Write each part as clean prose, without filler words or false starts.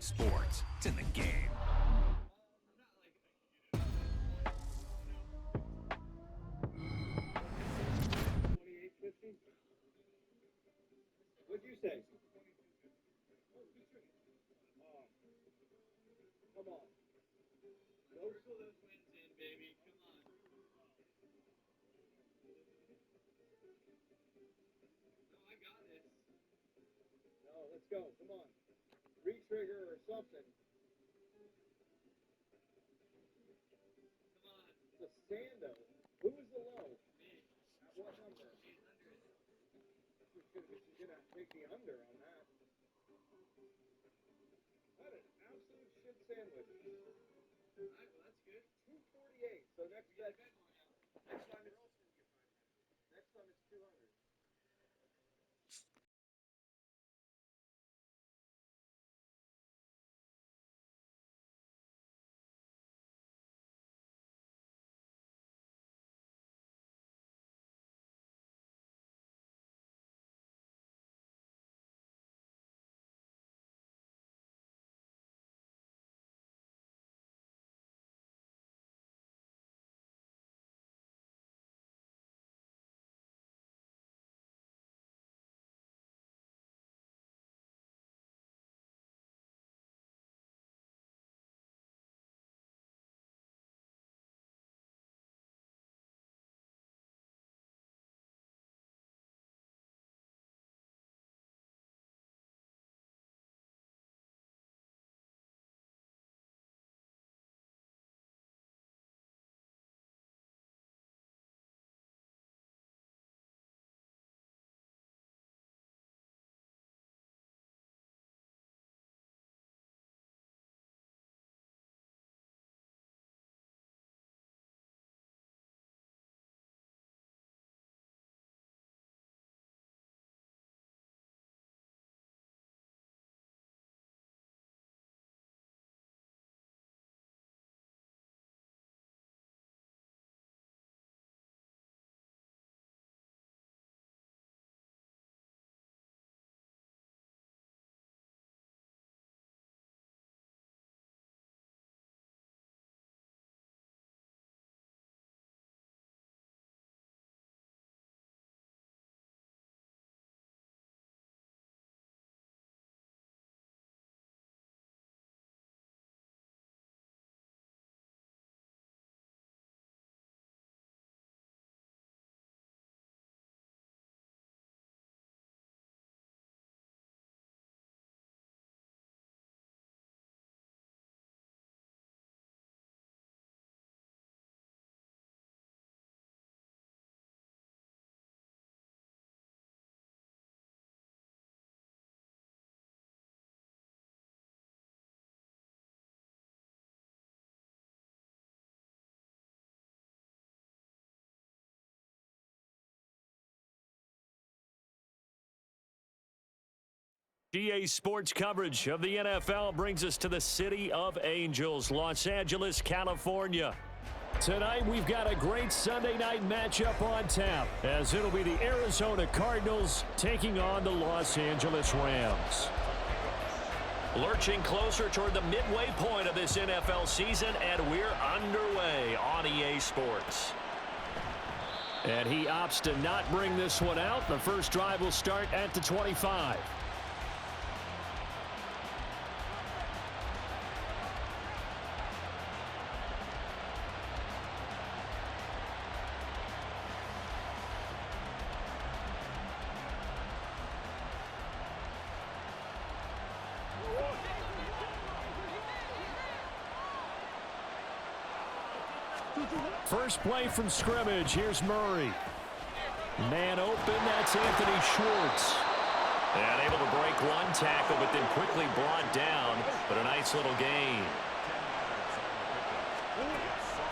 Sports. It's in the game. What'd you say? Come on. Those are those wins in, baby. Come on. No, I got this. No, let's go. Come on. Re-trigger or something. Come on. It's a Sando. Who was the low? Me. At what number? 800. She's gonna take the under on that. What an absolute shit sandwich. All right, well, that's good. 248. So next time it's 200. GA Sports coverage of the NFL brings us to the City of Angels, Los Angeles, California. Tonight, we've got a great Sunday night matchup on tap, as it'll be the Arizona Cardinals taking on the Los Angeles Rams. Lurching closer toward the midway point of this NFL season, and we're underway on EA Sports. And he opts to not bring this one out. The first drive will start at the 25. First play from scrimmage. Here's Murray. Man open. That's Anthony Schwartz. And able to break one tackle, but then quickly brought down. But a nice little gain.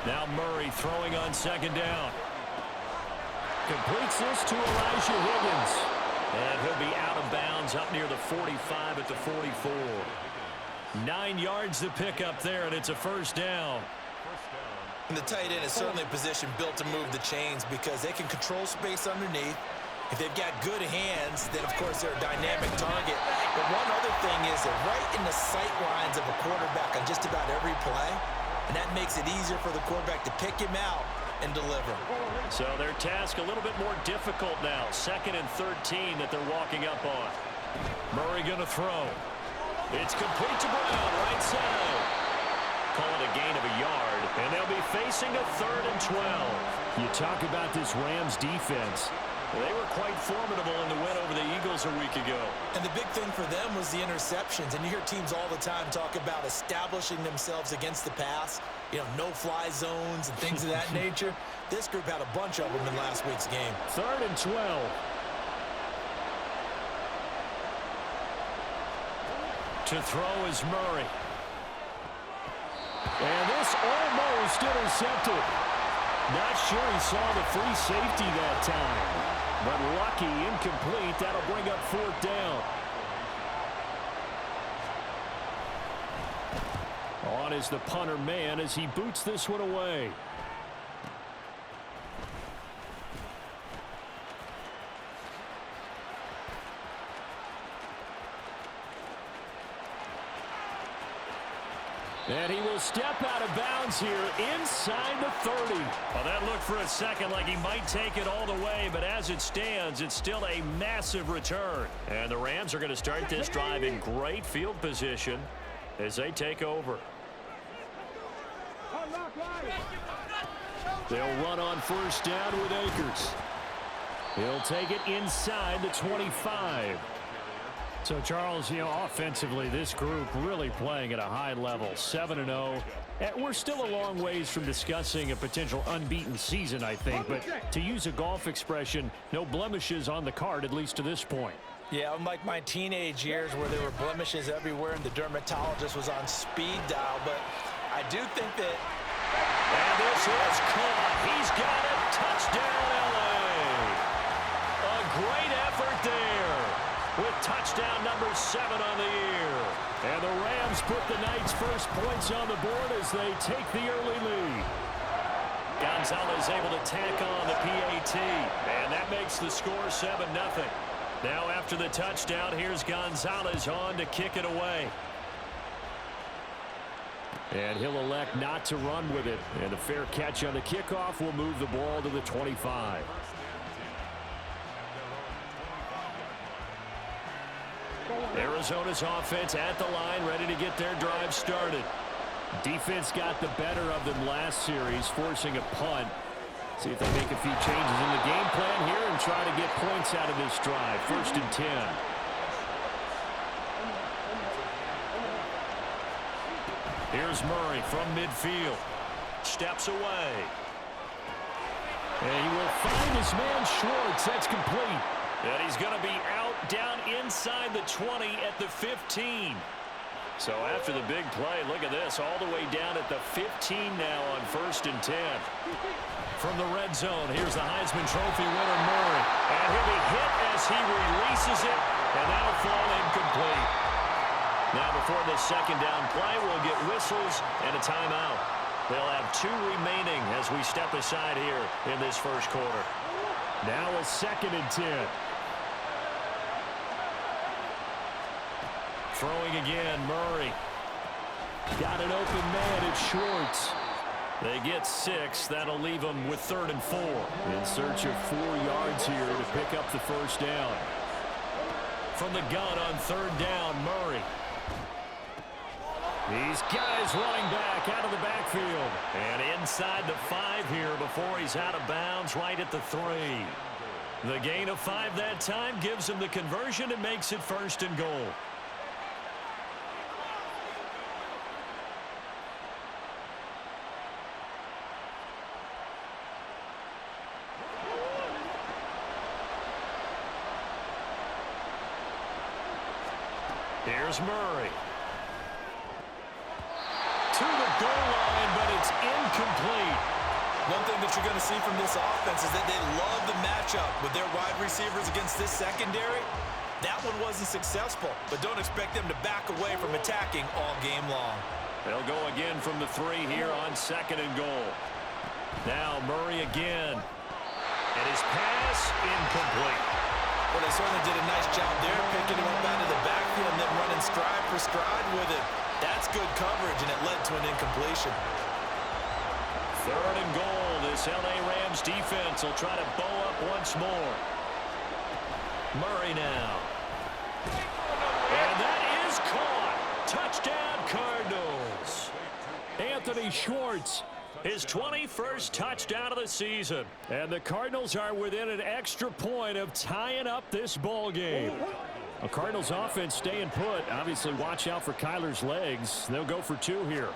Now Murray throwing on second down. Completes this to Elijah Higgins. And he'll be out of bounds up near the 45 at the 44. 9 yards to pick up there, and it's a first down. And the tight end is certainly a position built to move the chains because they can control space underneath. If they've got good hands, then, of course, they're a dynamic target. But one other thing is they're right in the sight lines of a quarterback on just about every play, and that makes it easier for the quarterback to pick him out and deliver. So their task a little bit more difficult now. 2nd and 13 that they're walking up on. Murray going to throw. It's complete to Brown, right side. Call it a gain of a yard, and they'll be facing a 3rd and 12. You talk about this Rams defense. They were quite formidable in the win over the Eagles a week ago. And the big thing for them was the interceptions. And you hear teams all the time talk about establishing themselves against the pass, no-fly zones and things of that nature. This group had a bunch of them in last week's game. 3rd and 12. To throw is Murray. And this almost intercepted. Not sure he saw the free safety that time. But lucky, incomplete. That'll bring up 4th down. On is the punter man as he boots this one away. And he will step out of bounds here inside the 30. Well, that looked for a second like he might take it all the way, but as it stands, it's still a massive return. And the Rams are going to start this drive in great field position as they take over. They'll run on 1st down with Akers. He'll take it inside the 25. So, Charles, offensively, this group really playing at a high level, 7-0. We're still a long ways from discussing a potential unbeaten season, I think. But to use a golf expression, no blemishes on the card, at least to this point. Yeah, unlike my teenage years where there were blemishes everywhere and the dermatologist was on speed dial. But I do think that... And this is caught. He's got it. Touchdown, L.A. A great effort there, with touchdown number 7 on the year. And the Rams put the Knights' first points on the board as they take the early lead. Gonzalez able to tack on the PAT, and that makes the score 7-0. Now after the touchdown, here's Gonzalez on to kick it away. And he'll elect not to run with it. And a fair catch on the kickoff will move the ball to the 25. Arizona's offense at the line, ready to get their drive started. Defense got the better of them last series, forcing a punt. See if they make a few changes in the game plan here and try to get points out of this drive. 1st and 10. Here's Murray from midfield. Steps away. And he will find his man Schwartz. That's complete. And he's going to be out down inside the 20 at the 15. So after the big play, look at this, all the way down at the 15 now on 1st and 10. From the red zone, here's the Heisman Trophy winner, Murray. And he'll be hit as he releases it, and that'll fall incomplete. Now before the 2nd down play, we'll get whistles and a timeout. They'll have 2 remaining as we step aside here in this first quarter. Now a 2nd and 10. Throwing again, Murray. Got an open man, it's Schwartz. They get 6. That'll leave them with 3rd and 4. In search of 4 yards here to pick up the 1st down. From the gun on 3rd down, Murray. These guys running back out of the backfield. And inside the 5 here before he's out of bounds right at the 3. The gain of 5 that time gives him the conversion and makes it 1st and goal. Here's Murray. To the goal line, but it's incomplete. One thing that you're going to see from this offense is that they love the matchup with their wide receivers against this secondary. That one wasn't successful, but don't expect them to back away from attacking all game long. They'll go again from the 3 here on 2nd and goal. Now Murray again. And his pass incomplete. Well, they certainly did a nice job there, picking him up out of the backfield and then running stride for stride with it. That's good coverage, and it led to an incompletion. 3rd and goal. This L.A. Rams defense will try to bow up once more. Murray now. And that is caught. Touchdown, Cardinals. Anthony Schwartz, his 21st touchdown of the season. And the Cardinals are within an extra point of tying up this ball game. A Cardinals offense staying put. Obviously, watch out for Kyler's legs. They'll go for 2 here.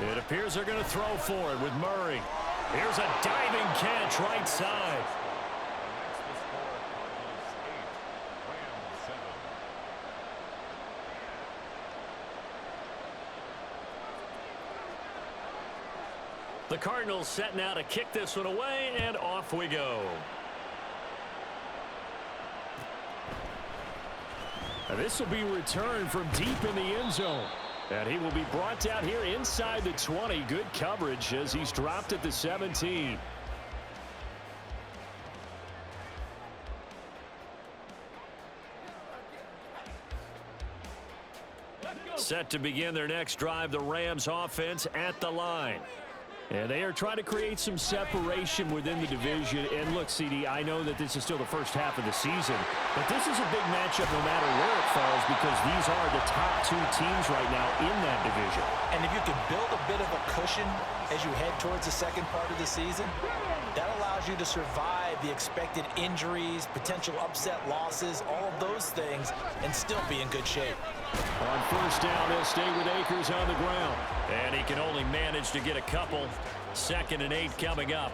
It appears they're going to throw for it with Murray. Here's a diving catch right side. The Cardinals setting out to kick this one away, and off we go. And this will be returned from deep in the end zone. And he will be brought down here inside the 20. Good coverage as he's dropped at the 17. Set to begin their next drive, the Rams offense at the line. And they are trying to create some separation within the division. And look, CD, I know that this is still the first half of the season, but this is a big matchup no matter where it falls because these are the top 2 teams right now in that division. And if you can build a bit of a cushion as you head towards the second part of the season, that allows you to survive the expected injuries, potential upset losses, all of those things, and still be in good shape. On 1st down, they'll stay with Akers on the ground. And he can only manage to get a couple. 2nd and 8 coming up.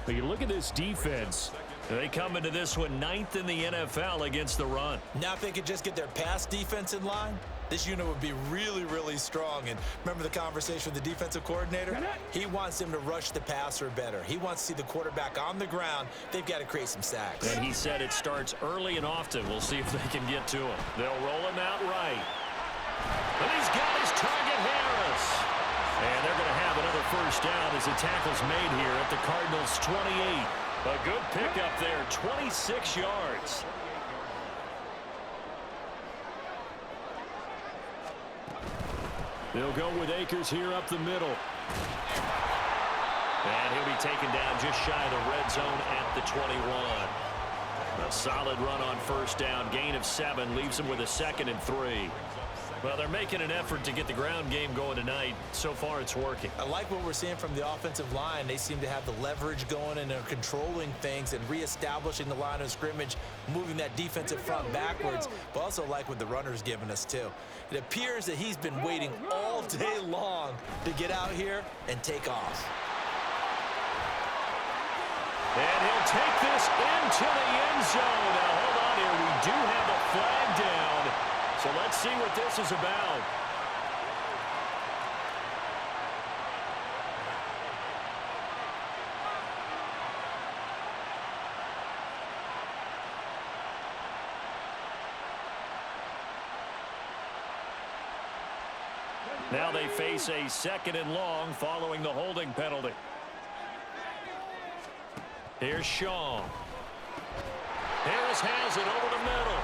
But you look at this defense. They come into this one 9th in the NFL against the run. Now if they could just get their pass defense in line, this unit would be really, really strong. And remember the conversation with the defensive coordinator? He wants them to rush the passer better. He wants to see the quarterback on the ground. They've got to create some sacks. And he said it starts early and often. We'll see if they can get to him. They'll roll him out right. And he's got his target, Harris. And they're going to have another 1st down as the tackle's made here at the Cardinals' 28. A good pickup there, 26 yards. They'll go with Akers here up the middle. And he'll be taken down just shy of the red zone at the 21. A solid run on 1st down. Gain of 7 leaves him with a 2nd and 3. Well, they're making an effort to get the ground game going tonight. So far, it's working. I like what we're seeing from the offensive line. They seem to have the leverage going and they're controlling things and reestablishing the line of scrimmage, moving that defensive front backwards, but also like what the runner's giving us, too. It appears that he's been waiting all day long to get out here and take off. And he'll take this into the end zone. Now, hold on here. We do have a flag down. So let's see what this is about. Now they face a 2nd and long following the holding penalty. Here's Shaw. Harris has it over the middle.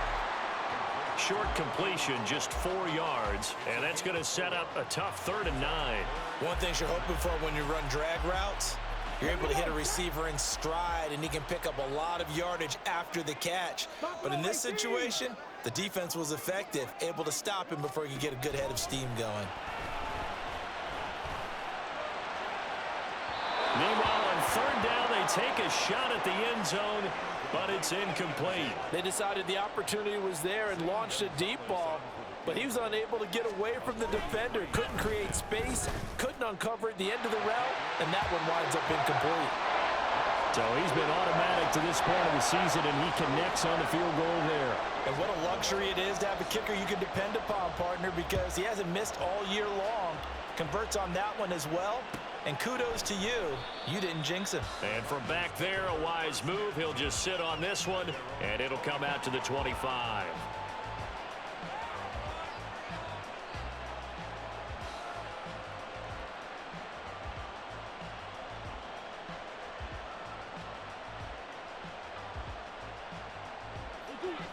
Short completion, just 4 yards, and that's going to set up a tough 3rd and 9. One thing you're hoping for when you run drag routes, you're able to hit a receiver in stride, and he can pick up a lot of yardage after the catch. But in this situation, the defense was effective, able to stop him before he could get a good head of steam going. Meanwhile, on 3rd down, they take a shot at the end zone, but it's incomplete. They decided the opportunity was there and launched a deep ball, but he was unable to get away from the defender. Couldn't create space, couldn't uncover at the end of the route, and that one winds up incomplete. So he's been automatic to this point of the season, and he connects on the field goal there. And what a luxury it is to have a kicker you can depend upon, partner, because he hasn't missed all year long. Converts on that one as well. And kudos to you. You didn't jinx him. And from back there, a wise move. He'll just sit on this one, and it'll come out to the 25.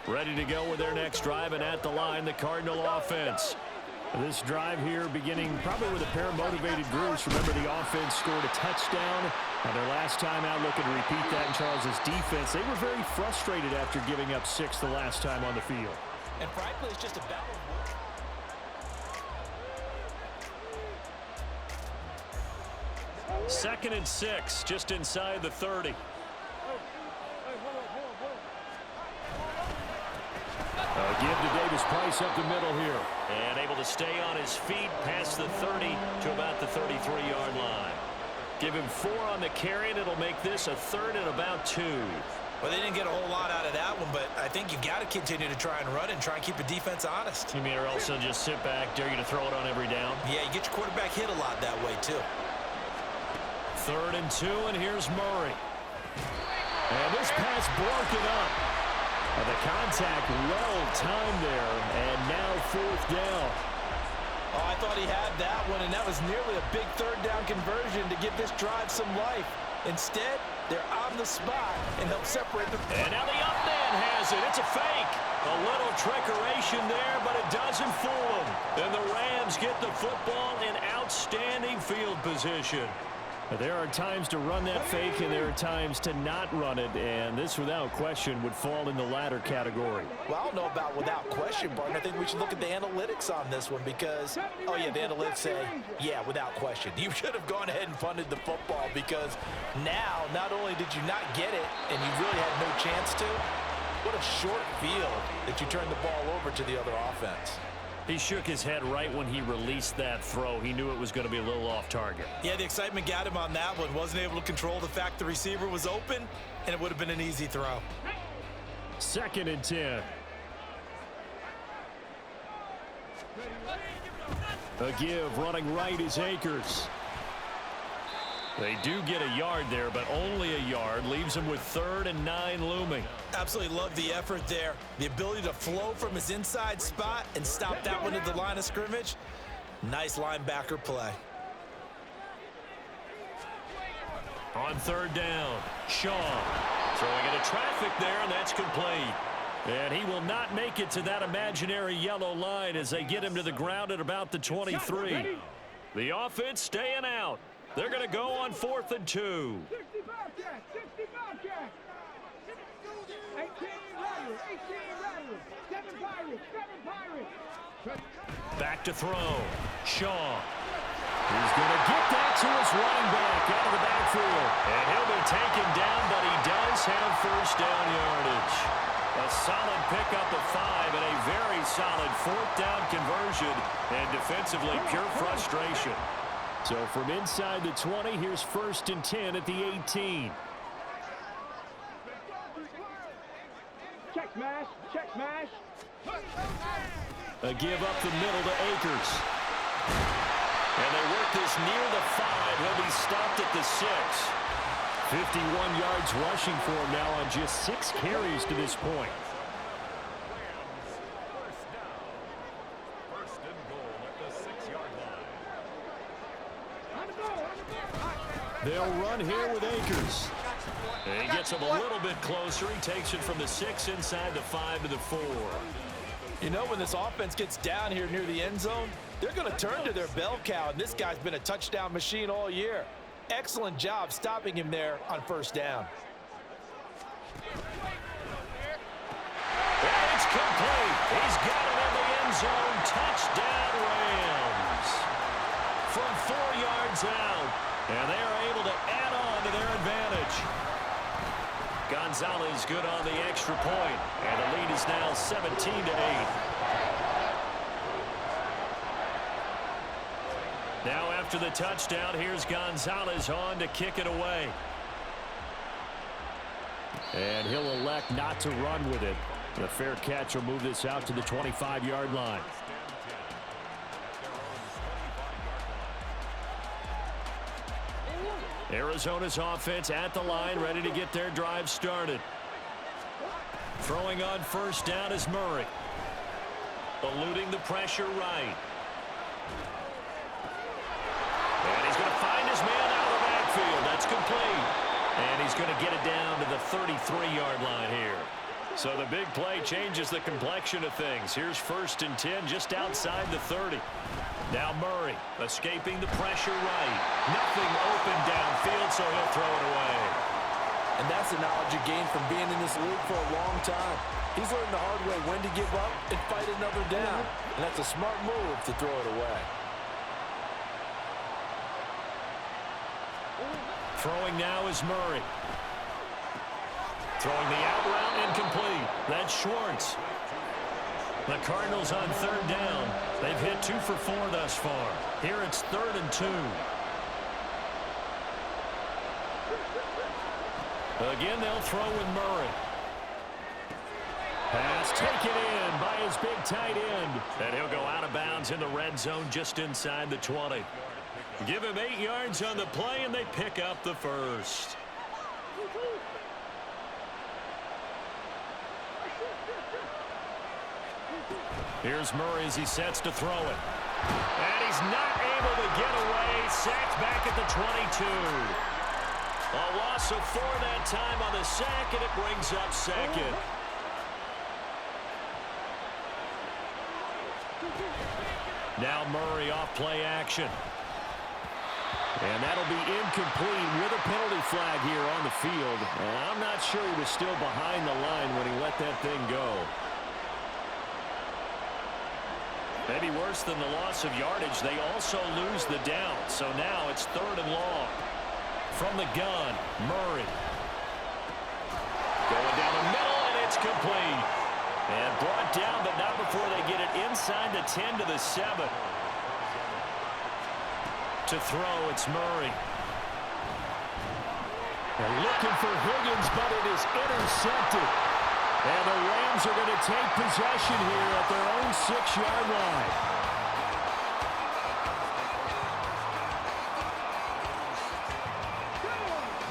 Ready to go with their next drive, and at the line, the Cardinal offense. This drive here beginning probably with a pair of motivated groups. Remember, the offense scored a touchdown on their last time out, looking to repeat that in Charles's defense. They were very frustrated after giving up 6 the last time on the field. And frankly, it's just a battle. Second and 6, just inside the 30. Give to Davis Price up the middle here. And able to stay on his feet past the 30 to about the 33-yard line. Give him 4 on the carry, and it'll make this a 3rd and about 2. Well, they didn't get a whole lot out of that one, but I think you've got to continue to try and run and try and keep the defense honest. You mean, or else they'll just sit back, dare you to throw it on every down? Yeah, you get your quarterback hit a lot that way, too. 3rd and 2, and here's Murray. And this pass broken up. And the contact well timed there, and now 4th down. Oh, I thought he had that one, and that was nearly a big 3rd down conversion to give this drive some life. Instead, they're on the spot and help separate them. And now the up man has it. It's a fake. A little trickeration there, but it doesn't fool them. And the Rams get the football in outstanding field position. There are times to run that fake, and there are times to not run it, and this, without question, would fall in the latter category. Well, I don't know about without question, Barton. I think we should look at the analytics on this one because, oh, yeah, the analytics say, yeah, without question. You should have gone ahead and punted the football because now, not only did you not get it and you really had no chance to, what a short field that you turned the ball over to the other offense. He shook his head right when he released that throw. He knew it was going to be a little off target. Yeah, the excitement got him on that one. Wasn't able to control the fact the receiver was open, and it would have been an easy throw. 2nd and 10. A give, running right is Akers. They do get a yard there, but only a yard. Leaves him with 3rd and 9 looming. Absolutely love the effort there. The ability to flow from his inside spot and stop that one at the line of scrimmage. Nice linebacker play. On 3rd down, Shaw throwing into traffic there, and that's complete. And he will not make it to that imaginary yellow line as they get him to the ground at about the 23. The offense staying out. They're going to go on 4th and 2. Back to throw. Shaw. He's going to get that to his running back out of the backfield. And he'll be taken down, but he does have 1st down yardage. A solid pickup of 5 and a very solid 4th down conversion. And defensively, pure frustration. So from inside the 20, here's 1st and 10 at the 18. Check smash, check smash. A give up the middle to Akers. And they work this near the 5. He'll be stopped at the 6. 51 yards rushing for him now on just 6 carries to this point. They'll run here with Akers. And he gets him a little bit closer. He takes it from the 6 inside the 5 to the 4. You know, when this offense gets down here near the end zone, they're going to turn to their bell cow, and this guy's been a touchdown machine all year. Excellent job stopping him there on 1st down. And it's complete. He's got it in the end zone. Touchdown, Rams. From 4 yards out. And they are able to add on to their advantage. Gonzalez good on the extra point. And the lead is now 17-8. Now after the touchdown, here's Gonzalez on to kick it away. And he'll elect not to run with it. The fair catch will move this out to the 25-yard line. Arizona's offense at the line, ready to get their drive started. Throwing on 1st down is Murray. Eluding the pressure right. And he's going to find his man out of the backfield. That's complete. And he's going to get it down to the 33-yard line here. So the big play changes the complexion of things. Here's 1st and 10 just outside the 30. Now Murray escaping the pressure right. Nothing open downfield, so he'll throw it away. And that's the knowledge you gain from being in this league for a long time. He's learned the hard way when to give up and fight another down. And that's a smart move to throw it away. Throwing now is Murray. Throwing the out route incomplete. That's Schwartz. The Cardinals on 3rd down. They've hit 2 for 4 thus far. Here it's 3rd and 2. Again, they'll throw with Murray. Pass taken in by his big tight end. And he'll go out of bounds in the red zone just inside the 20. Give him 8 yards on the play, and they pick up the first. Here's Murray as he sets to throw it. And he's not able to get away. Sacked back at the 22. A loss of 4 that time on the sack, and it brings up 2nd. Now Murray off play action. And that'll be incomplete with a penalty flag here on the field. And I'm not sure he was still behind the line when he let that thing go. Maybe worse than the loss of yardage, they also lose the down. So now it's 3rd and long. From the gun, Murray. Going down the middle, and it's complete. And brought down, but not before they get it inside the 10 to the 7. To throw, it's Murray. They're looking for Higgins, but it is intercepted. And the Rams are going to take possession here at their own 6-yard line.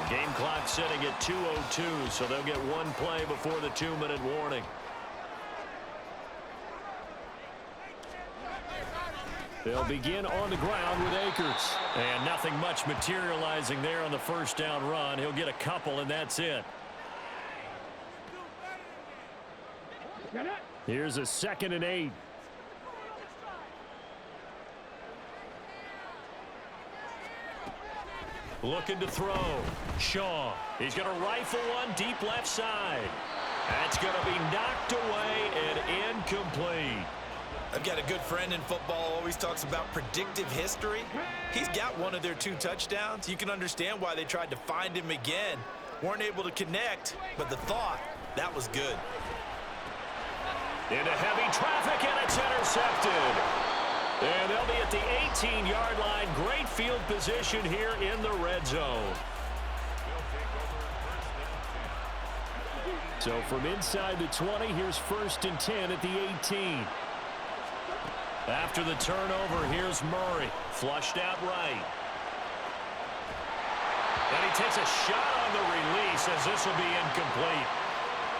Game clock sitting at 2:02, so they'll get 1 play before the 2-minute warning. They'll begin on the ground with Akers. And nothing much materializing there on the 1st down run. He'll get a couple, and that's it. Here's a 2nd and 8. Looking to throw. Shaw. He's going to rifle one deep left side. That's going to be knocked away and incomplete. I've got a good friend in football, always talks about predictive history. He's got one of their 2 touchdowns. You can understand why they tried to find him again. Weren't able to connect, but the thought, that was good. Into heavy traffic, and it's intercepted. And they'll be at the 18-yard line. Great field position here in the red zone. So from inside the 20, here's 1st and 10 at the 18. After the turnover, here's Murray. Flushed out right. And he takes a shot on the release as this will be incomplete.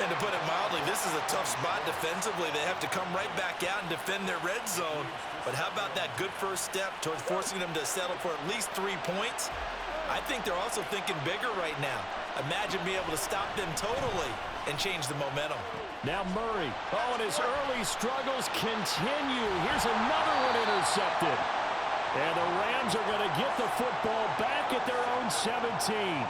And to put it mildly, this is a tough spot defensively. They have to come right back out and defend their red zone. But how about that good first step towards forcing them to settle for at least 3 points? I think they're also thinking bigger right now. Imagine being able to stop them totally and change the momentum. Now Murray. Oh, and his early struggles continue. Here's another one intercepted. And the Rams are going to get the football back at their own 17.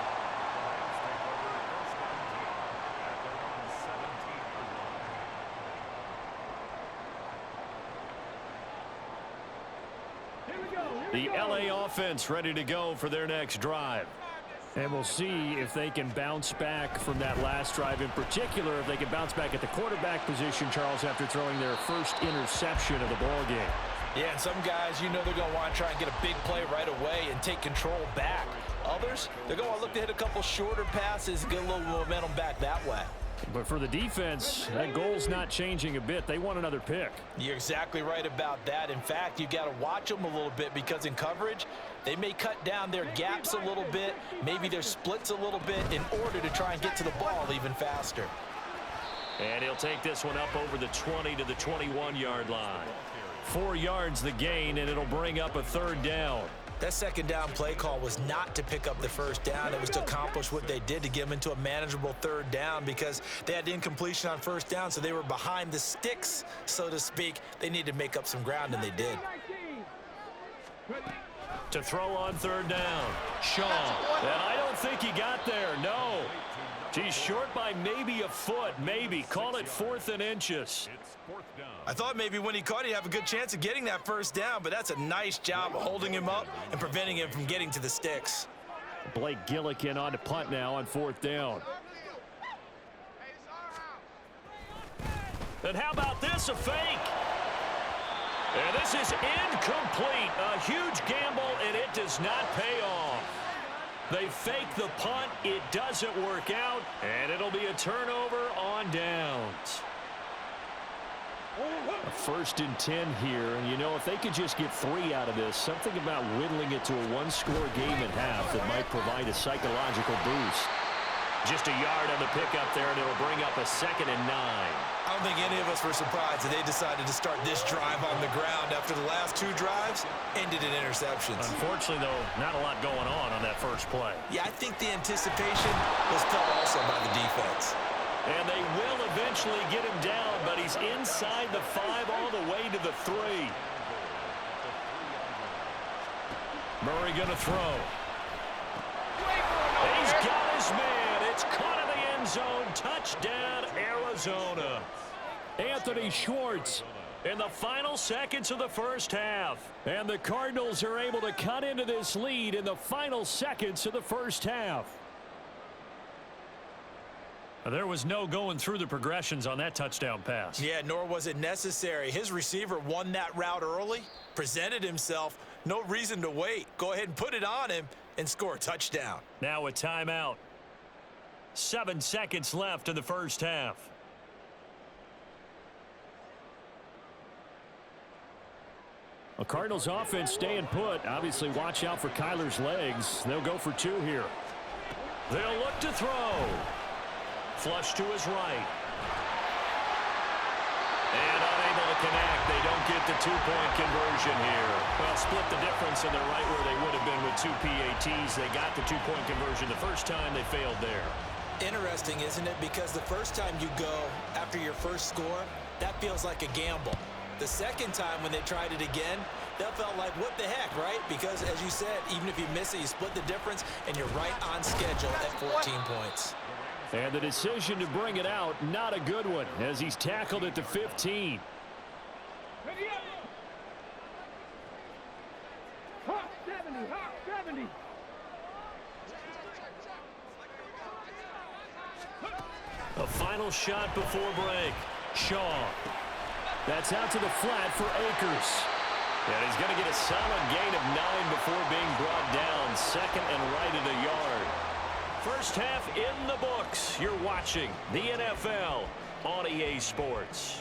The LA offense ready to go for their next drive. And we'll see if they can bounce back from that last drive. In particular, if they can bounce back at the quarterback position, Charles, after throwing their first interception of the ball game. Yeah, and some guys, you know they're going to want to try and get a big play right away and take control back. Others, they're going to look to hit a couple shorter passes and get a little momentum back that way. But for the defense, that goal's not changing a bit. They want another pick. You're exactly right about that. In fact, you got to watch them a little bit because in coverage, they may cut down their gaps a little bit, maybe their splits a little bit in order to try and get to the ball even faster. And he'll take this one up over the 20 to the 21-yard line. 4 yards the gain, and it'll bring up a 3rd down. That second down play call was not to pick up the first down. It was to accomplish what they did, to get them into a manageable third down, because they had incompletion on first down, so they were behind the sticks, so to speak. They needed to make up some ground, and they did. To throw on third down, Shaw. And I don't think he got there, no. He's short by maybe a foot, maybe. Call it 4th and inches. I thought maybe when he caught, he'd have a good chance of getting that first down, but that's a nice job holding him up and preventing him from getting to the sticks. Blake Gillikin on to punt now on 4th down. And how about this, a fake? And this is incomplete. A huge gamble, and it does not pay off. They fake the punt. It doesn't work out, and it'll be a turnover on downs. A 1st and 10 here, and you know, if they could just get 3 out of this, something about whittling it to a 1-score game at half that might provide a psychological boost. Just a yard on the pickup there, and it'll bring up a 2nd and 9. I don't think any of us were surprised that they decided to start this drive on the ground after the last 2 drives ended in interceptions. Unfortunately, though, not a lot going on that first play. Yeah, I think the anticipation was felt also by the defense. And they will eventually get him down, but he's inside the 5 all the way to the 3. Murray going to throw. He's got his man. It's caught in the end zone. Touchdown, Arizona. Anthony Schwartz in the final seconds of the first half. And the Cardinals are able to cut into this lead in the final seconds of the first half. There was no going through the progressions on that touchdown pass. Yeah, nor was it necessary. His receiver won that route early, presented himself, no reason to wait. Go ahead and put it on him and score a touchdown. Now a timeout. 7 seconds left in the first half. The Cardinals offense staying put. Obviously, watch out for Kyler's legs. They'll go for 2 here. They'll look to throw. Flush to his right. And unable to connect. They don't get the 2-point conversion here. Well, split the difference, and they're right where they would have been with 2 PATs. They got the 2-point conversion the first time. They failed there. Interesting, isn't it? Because the first time you go after your first score, that feels like a gamble. The second time when they tried it again, that felt like, what the heck, right? Because, as you said, even if you miss it, you split the difference, and you're right on schedule at 14 points. And the decision to bring it out, not a good one, as he's tackled at the 15. Hot 70. A final shot before break. Shaw. That's out to the flat for Akers. And he's going to get a solid gain of 9 before being brought down. 2nd and right at a yard. First half in the books. You're watching the NFL on EA Sports.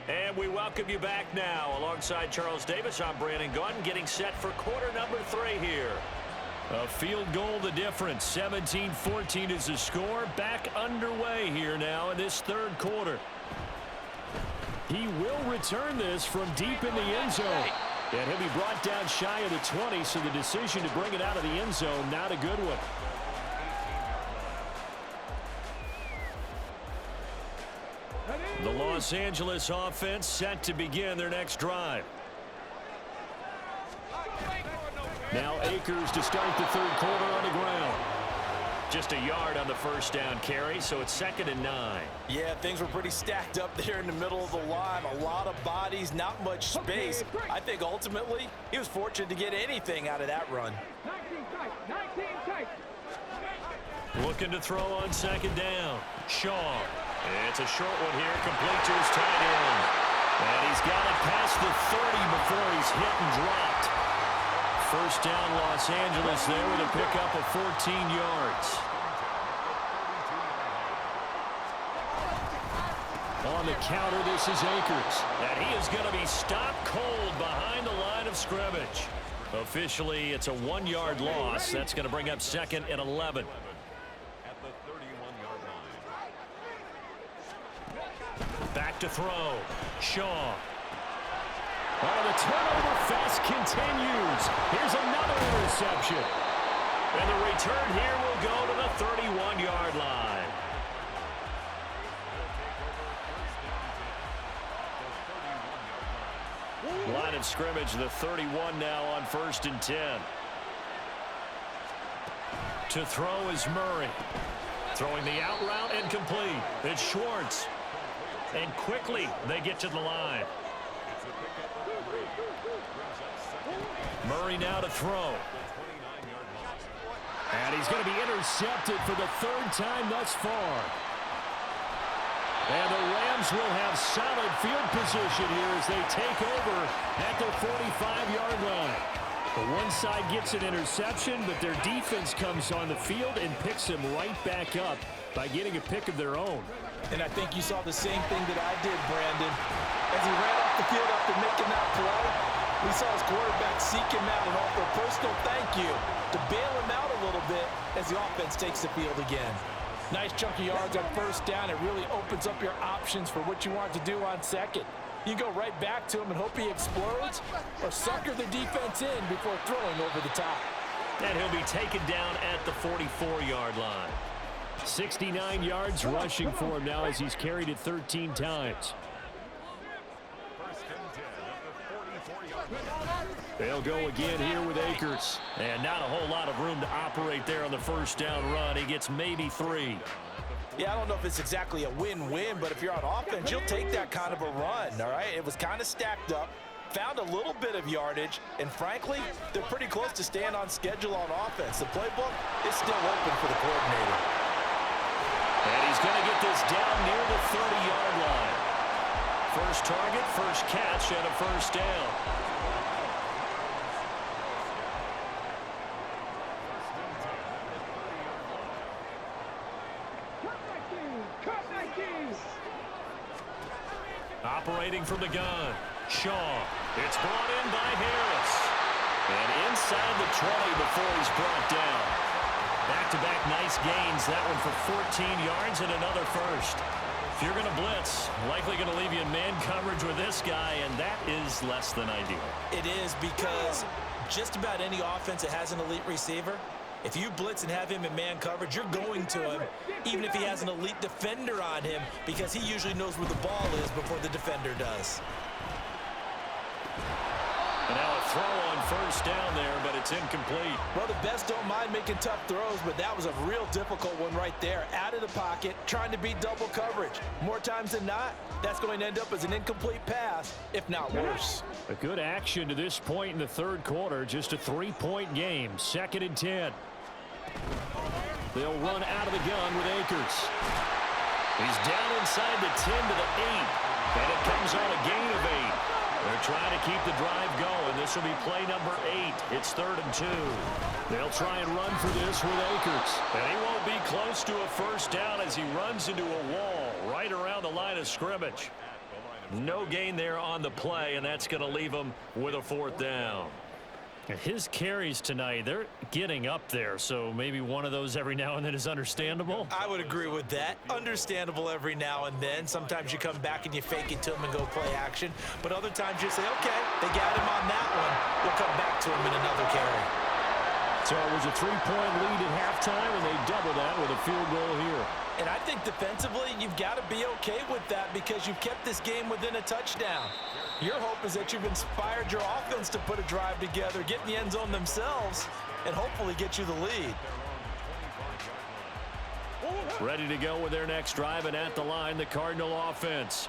And we welcome you back now. Alongside Charles Davis, I'm Brandon Gunn, getting set for quarter number 3 here. A field goal the difference. 17-14 is the score. Back underway here now in this 3rd quarter. He will return this from deep in the end zone. And he'll be brought down shy of the 20, so the decision to bring it out of the end zone, not a good one. The Los Angeles offense set to begin their next drive. Now Akers to start the 3rd quarter on the ground. Just a yard on the first down carry, so it's 2nd and 9. Yeah, things were pretty stacked up there in the middle of the line. A lot of bodies, not much space. I think ultimately he was fortunate to get anything out of that run. 19 tight. Looking to throw on 2nd down. Shaw. It's a short one here, complete to his tight end. And he's got it past the 30 before he's hit and dropped. First down, Los Angeles there with a pickup of 14 yards. On the counter, this is Akers. And he is going to be stopped cold behind the line of scrimmage. Officially, it's a 1-yard loss. That's going to bring up 2nd and 11. At the 31-yard line. to throw. Shaw. Oh, the turnover fest continues. Here's another interception. And the return here will go to the 31-yard line. Line of scrimmage, the 31 now on 1st and 10. To throw is Murray. Throwing the out route and complete. It's Schwartz. And quickly they get to the line. Murray now to throw. And he's going to be intercepted for the 3rd time thus far. And the Rams will have solid field position here as they take over at their 45-yard line. The one side gets an interception, but their defense comes on the field and picks them right back up by getting a pick of their own. And I think you saw the same thing that I did, Brandon. As he ran off the field after making that play, we saw his quarterback seek him out and offer a personal thank you to bail him out a little bit as the offense takes the field again. Nice chunk of yards on 1st down. It really opens up your options for what you want to do on 2nd. You go right back to him and hope he explodes, or sucker the defense in before throwing over the top. And he'll be taken down at the 44-yard line. 69 yards rushing for him now as he's carried it 13 times. They'll go again here with Akers. And not a whole lot of room to operate there on the 1st down run. He gets maybe 3. Yeah, I don't know if it's exactly a win-win, but if you're on offense, you'll take that kind of a run, all right? It was kind of stacked up, found a little bit of yardage, and frankly, they're pretty close to staying on schedule on offense. The playbook is still open for the coordinator. And he's going to get this down near the 30-yard line. First target, first catch, and a 1st down. Operating from the gun, Shaw. It's brought in by Harris. And inside the 20 before he's brought down. Back-to-back nice gains. That one for 14 yards and another 1st. If you're going to blitz, likely going to leave you in man coverage with this guy, and that is less than ideal. It is, because just about any offense that has an elite receiver, if you blitz and have him in man coverage, you're going to him, even if he has an elite defender on him, because he usually knows where the ball is before the defender does. And now a throw on 1st down there, but it's incomplete. Well, the best don't mind making tough throws, but that was a real difficult one right there. Out of the pocket, trying to beat double coverage. More times than not, that's going to end up as an incomplete pass, if not worse. A good action to this point in the 3rd quarter. Just a 3-point game. 2nd and 10. They'll run out of the gun with Akers. He's down inside the 10 to the 8. And it comes on a gain of 8. They're trying to keep the drive going. This will be play number 8. It's 3rd and 2. They'll try and run for this with Akers. And he won't be close to a 1st down as he runs into a wall right around the line of scrimmage. No gain there on the play, and that's going to leave him with a 4th down. His carries tonight, they're getting up there, so maybe one of those every now and then is understandable. I would agree with that. Understandable every now and then. Sometimes you come back and you fake it to him and go play action. But other times you say, okay, they got him on that one. We'll come back to him in another carry. So it was a 3-point lead at halftime, and they double that with a field goal here. And I think defensively, you've got to be okay with that because you've kept this game within a touchdown. Your hope is that you've inspired your offense to put a drive together, get in the end zone themselves, and hopefully get you the lead. Ready to go with their next drive, and at the line, the Cardinal offense.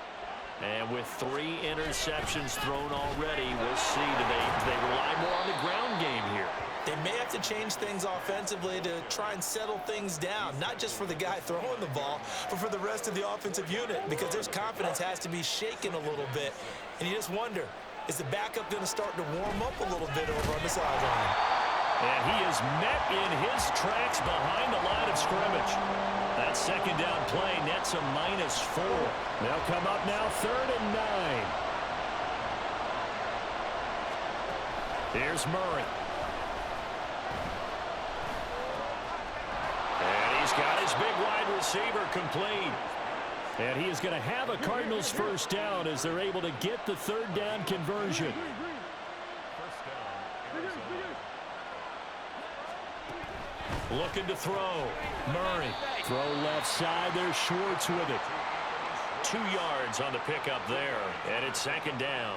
And with 3 interceptions thrown already, we'll see. Do they rely more on the ground game here? They may have to change things offensively to try and settle things down, not just for the guy throwing the ball, but for the rest of the offensive unit, because their confidence has to be shaken a little bit. And you just wonder, is the backup going to start to warm up a little bit over on the sideline? And he is met in his tracks behind the line of scrimmage. That 2nd down play nets a -4. They'll come up now 3rd and 9. Here's Murray. And he's got his big wide receiver complete. And he is going to have a Cardinals first down as they're able to get the third down conversion. Looking to throw. Murray. Throw left side. There's Schwartz with it. 2 yards on the pickup there. And it's second down.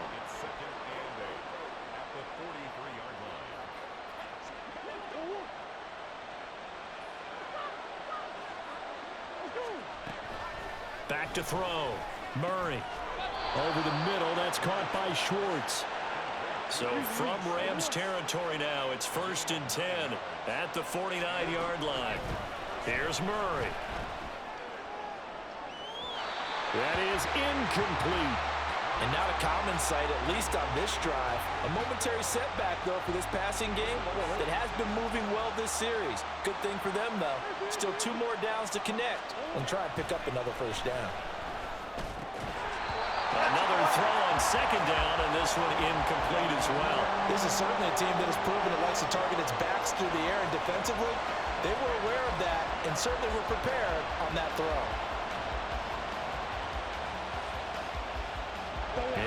Back to throw. Murray. Over the middle. That's caught by Schwartz. So from Rams territory now, it's 1st and 10 at the 49-yard line. Here's Murray. That is incomplete. And not a common sight, at least on this drive. A momentary setback, though, for this passing game that has been moving well this series. Good thing for them, though. Still 2 more downs to connect and try and pick up another first down. Another throw on second down, and this one incomplete as well. This is certainly a team that has proven it likes to target its backs through the air, and defensively, they were aware of that and certainly were prepared on that throw.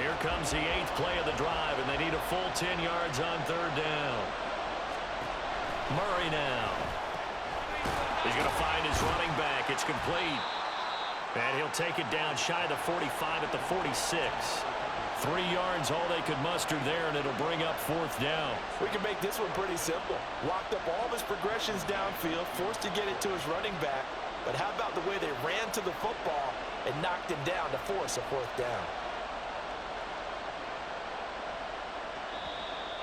Here comes the 8th play of the drive, and they need a full 10 yards on third down. Murray now. He's going to find his running back. It's complete. And he'll take it down shy of the 45 at the 46. 3 yards, all they could muster there, and it'll bring up 4th down. We can make this one pretty simple. Locked up all of his progressions downfield, forced to get it to his running back. But how about the way they ran to the football and knocked him down to force a 4th down?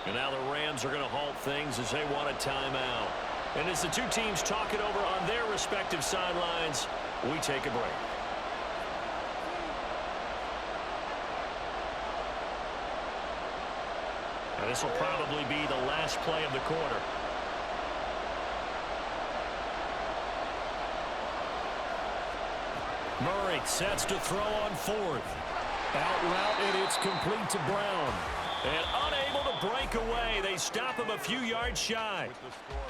And now the Rams are going to halt things as they want a timeout. And as the two teams talk it over on their respective sidelines, we take a break. And this will probably be the last play of the quarter. Murray sets to throw on 4th. Out route, and it's complete to Brown. And unable to break away. They stop him a few yards shy.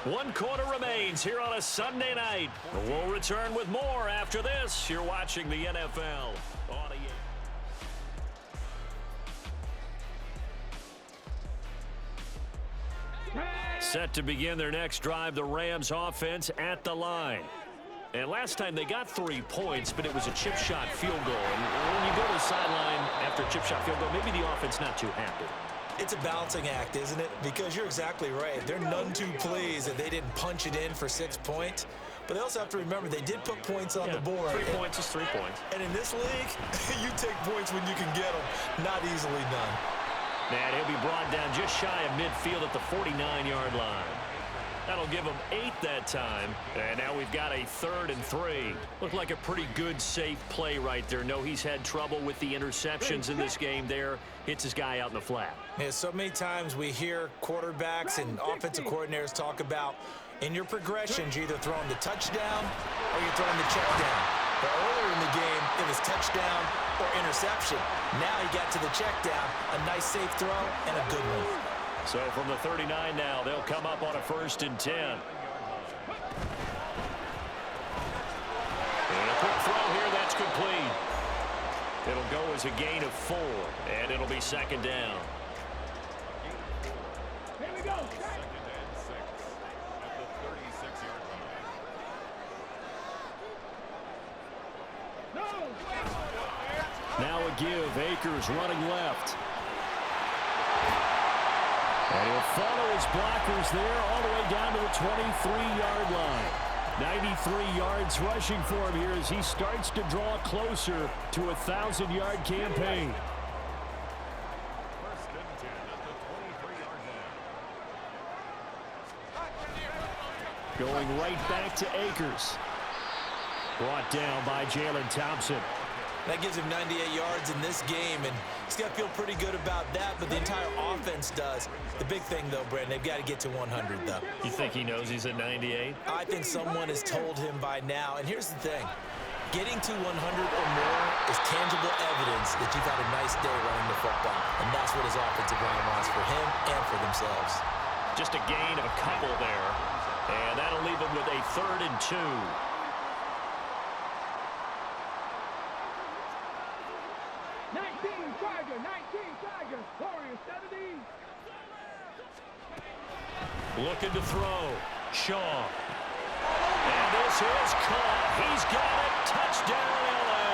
1 quarter remains here on a Sunday night. We'll return with more after this. You're watching the NFL on EA. Set to begin their next drive, the Rams offense at the line. And last time they got 3 points, but it was a chip shot field goal. And when you go to the sideline after a chip shot field goal, maybe the offense not too happy. It's a balancing act, isn't it? Because you're exactly right. They're none too pleased that they didn't punch it in for 6 points. But they also have to remember they did put points on the board. 3 points is 3 points. And in this league, you take points when you can get them. Not easily done. And he'll be brought down just shy of midfield at the 49-yard line. That'll give them 8 that time. And now we've got a 3rd and 3. Looked like a pretty good, safe play right there. No, he's had trouble with the interceptions in this game there. Hits his guy out in the flat. Yeah, so many times we hear quarterbacks and offensive coordinators talk about in your progressions, you're either throwing the touchdown or you're throwing the check down. But earlier in the game, it was touchdown or interception. Now he got to the check down, a nice safe throw, and a good one. So from the 39 now, they'll come up on a 1st and 10. And a quick throw here, that's complete. It'll go as a gain of 4, and it'll be 2nd down. Here we go. Now a give. Akers running left. And he'll follow his blockers there all the way down to the 23-yard line. 93 yards rushing for him here as he starts to draw closer to a 1,000-yard campaign. Going right back to Akers. Brought down by Jalen Thompson. That gives him 98 yards in this game, and he's got to feel pretty good about that, but the entire offense does. The big thing, though, Brandon, they've got to get to 100, though. You think he knows he's at 98? I think someone has told him by now, and here's the thing. Getting to 100 or more is tangible evidence that you've had a nice day running the football, and that's what his offensive line wants for him and for themselves. Just a gain of a couple there, and that'll leave him with a 3rd and 2. Looking to throw. Shaw. And this is caught. He's got it. Touchdown, L.A.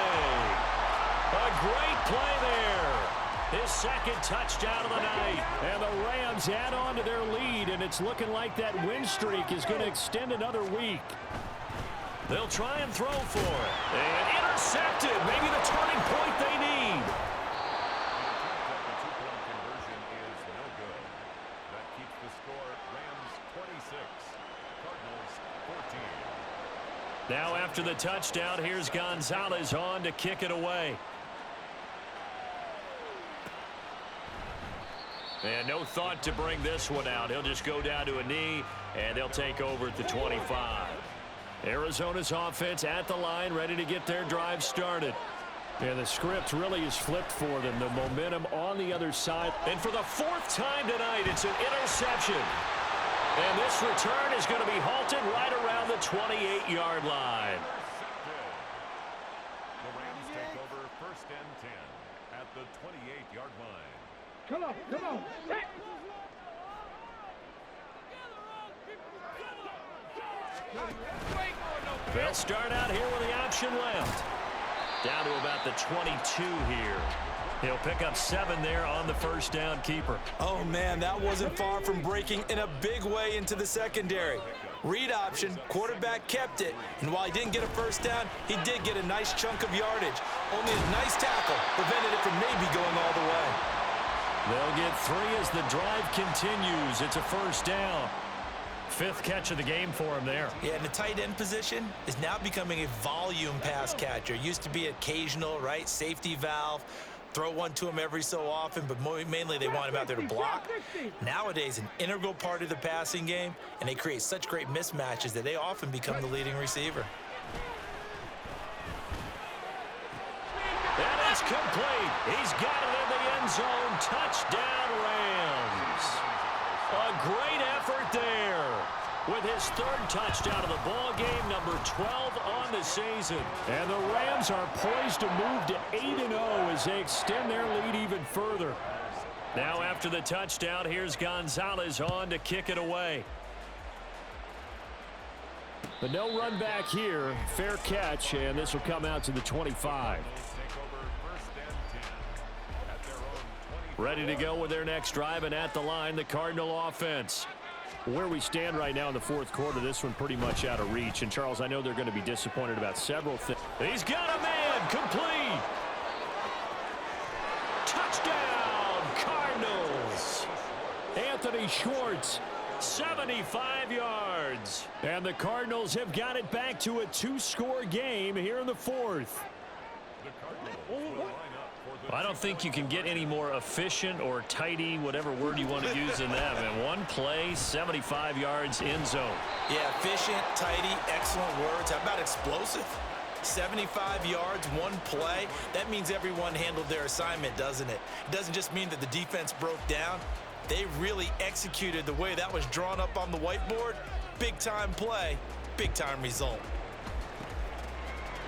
A great play there. His second touchdown of the night. And the Rams add on to their lead, and it's looking like that win streak is going to extend another week. They'll try and throw for it. And intercepted. Maybe the turning point they need. Now after the touchdown, here's Gonzalez on to kick it away. And no thought to bring this one out. He'll just go down to a knee, and they'll take over at the 25. Arizona's offense at the line, ready to get their drive started. And the script really is flipped for them. The momentum on the other side. And for the fourth time tonight, it's an interception. And this return is going to be halted right around the 28-yard line. The Rams take over 1st and 10 at the 28-yard line. Come on, come on. They'll start out here with the option left. Down to about the 22 here. He'll pick up 7 there on the first down keeper. Oh, man, that wasn't far from breaking in a big way into the secondary. Read option, quarterback kept it, and while he didn't get a first down, he did get a nice chunk of yardage. Only a nice tackle prevented it from maybe going all the way. They'll get 3 as the drive continues. It's a first down. 5th catch of the game for him there. Yeah, and the tight end position is now becoming a volume pass catcher. Used to be occasional, right, safety valve. Throw one to him every so often, but mainly they want him out there to block. Nowadays, an integral part of the passing game, and they create such great mismatches that they often become the leading receiver. That is complete. He's got it in the end zone. Touchdown, Rams. A great effort there with his 3rd touchdown of the ball game, number 12 on the season. And the Rams are poised to move to 8-0 as they extend their lead even further. Now after the touchdown, here's Gonzalez on to kick it away. But no run back here. Fair catch, and this will come out to the 25. Ready to go with their next drive, and at the line, the Cardinal offense. Where we stand right now in the 4th quarter, this one pretty much out of reach. And, Charles, I know they're going to be disappointed about several things. He's got a man, complete. Touchdown, Cardinals. Anthony Schwartz, 75 yards. And the Cardinals have got it back to a 2-score game here in the 4th. I don't think you can get any more efficient or tidy, whatever word you want to use in that. And one play, 75 yards in zone. Yeah, efficient, tidy, excellent words. How about explosive? 75 yards, one play. That means everyone handled their assignment, doesn't it? It doesn't just mean that the defense broke down. They really executed the way that was drawn up on the whiteboard. Big-time play, big-time result.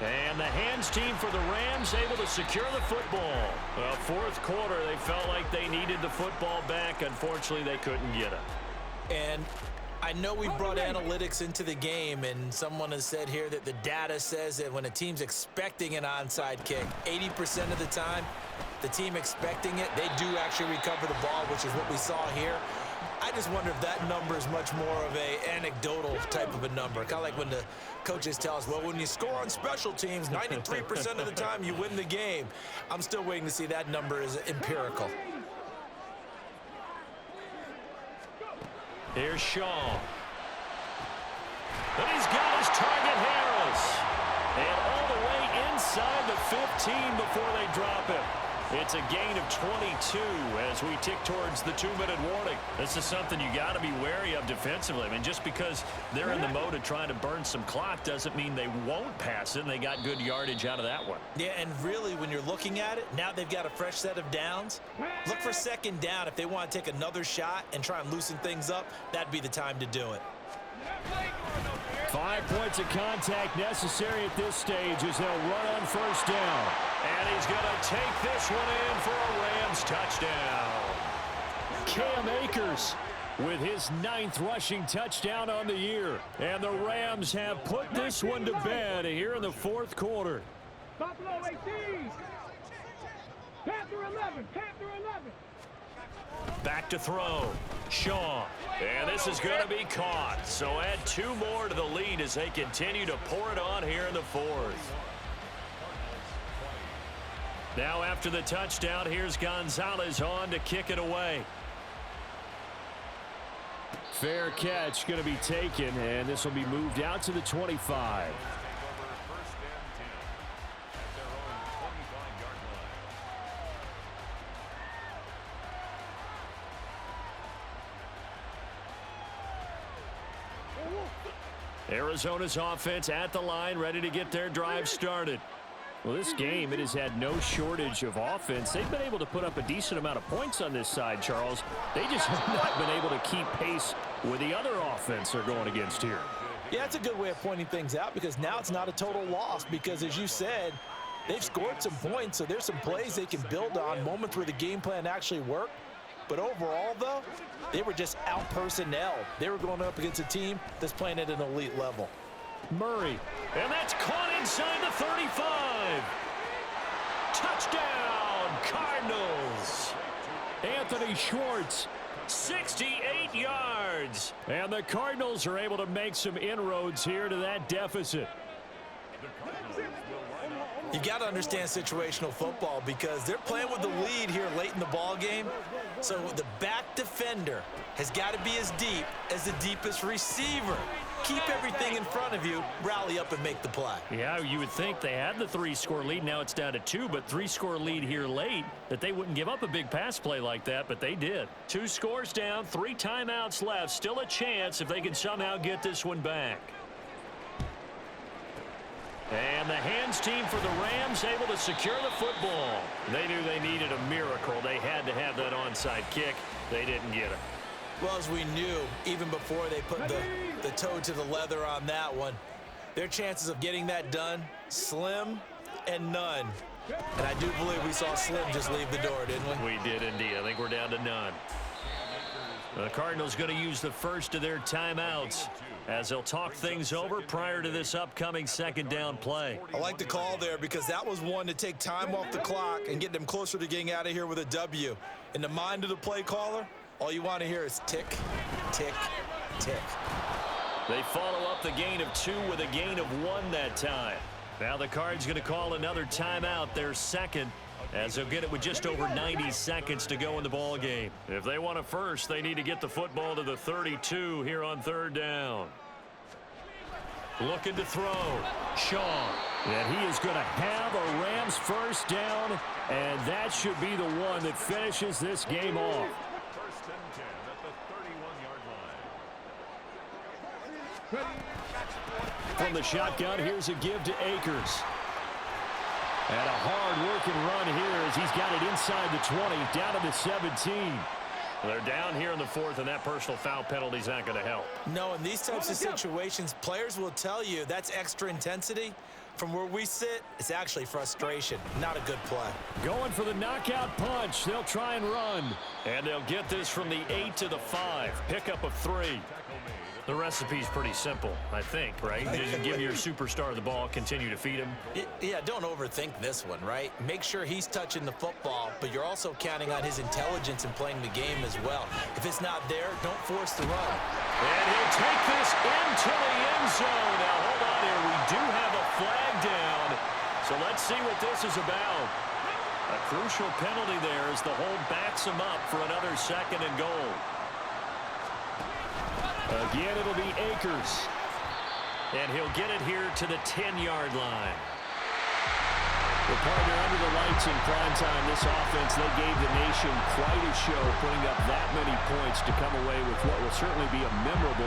And the hands team for the Rams able to secure the football. Well, 4th quarter, they felt like they needed the football back. Unfortunately, they couldn't get it. And I know we brought analytics into the game, and someone has said here that the data says that when a team's expecting an onside kick, 80% of the time, the team expecting it, they do actually recover the ball, which is what we saw here. I just wonder if that number is much more of a anecdotal type of a number. Kind of like when the coaches tell us, well, when you score on special teams, 93% of the time you win the game. I'm still waiting to see that number is empirical. Here's Shaw. And he's got his target, Harris. And all the way inside the 15 before they drop him. It's a gain of 22 as we tick towards the 2-minute warning. This is something you got to be wary of defensively. I mean, just because they're in the mode of trying to burn some clock doesn't mean they won't pass it, and they got good yardage out of that one. Yeah, and really, when you're looking at it, now they've got a fresh set of downs. Look for 2nd down. If they want to take another shot and try and loosen things up, that'd be the time to do it. 5 points of contact necessary at this stage as they'll run on 1st down. And he's going to take this one in for a Rams touchdown. Cam Akers with his 9th rushing touchdown on the year. And the Rams have put this one to bed here in the 4th quarter. Buffalo 18. Panther 11. Panther 11. Back to throw. Shaw. And this is going to be caught. So add 2 more to the lead as they continue to pour it on here in the 4th. Now after the touchdown, here's Gonzalez on to kick it away. Fair catch going to be taken, and this will be moved out to the 25. Arizona's offense at the line, ready to get their drive started. Well, this game, it has had no shortage of offense. They've been able to put up a decent amount of points on this side, Charles. They just have not been able to keep pace with the other offense they're going against here. Yeah, that's a good way of pointing things out because now it's not a total loss because, as you said, they've scored some points, so there's some plays they can build on, moments where the game plan actually worked. But overall, though, they were just out-personnel. They were going up against a team that's playing at an elite level. Murray, and that's caught inside the 35. Touchdown, Cardinals. Anthony Schwartz, 68 yards. And the Cardinals are able to make some inroads here to that deficit. You got to understand situational football because they're playing with the lead here late in the ball game. So the back defender has got to be as deep as the deepest receiver. Keep everything in front of you, rally up and make the play. Yeah, you would think they had the 3-score lead. Now it's down to 2, but 3-score lead here late, that they wouldn't give up a big pass play like that, but they did. 2 scores down, 3 timeouts left. Still a chance if they can somehow get this one back. And the hands team for the Rams able to secure the football. They knew they needed a miracle. They had to have that onside kick. They didn't get it. Well, as we knew, even before they put the toe to the leather on that one, their chances of getting that done, slim and none. And I do believe we saw Slim just leave the door, didn't we? We did indeed. I think we're down to none. The Cardinals going to use the first of their timeouts as they'll talk things over prior to this upcoming 2nd down play. I like the call there because that was one to take time off the clock and get them closer to getting out of here with a W. In the mind of the play caller, all you want to hear is tick, tick, tick. They follow up the gain of 2 with a gain of 1 that time. Now the Cards going to call another timeout, their 2nd, as they'll get it with just over 90 seconds to go in the ball game. If they want a first, they need to get the football to the 32 here on 3rd down. Looking to throw. Shaw. And he is going to have a Rams first down, and that should be the one that finishes this game off. First and 10 at the 31-yard line. From the shotgun, here's a give to Akers. And a hard-working run here as he's got it inside the 20, down to the 17. They're down here in the 4th, and that personal foul penalty is not going to help. No, in these types of situations, players will tell you that's extra intensity. From where we sit, it's actually frustration, not a good play. Going for the knockout punch. They'll try and run. And they'll get this from the 8 to the 5. Pickup of 3. The recipe's pretty simple, I think, right? Just give your superstar the ball, continue to feed him. Yeah, don't overthink this one, right? Make sure he's touching the football, but you're also counting on his intelligence in playing the game as well. If it's not there, don't force the run. And he'll take this into the end zone. Now, hold on here. We do have a flag down. So let's see what this is about. A crucial penalty there as the hold backs him up for another 2nd and goal. Again, it'll be Akers. And he'll get it here to the 10-yard line. Well, partner, under the lights in prime time, this offense, they gave the nation quite a show, putting up that many points to come away with what will certainly be a memorable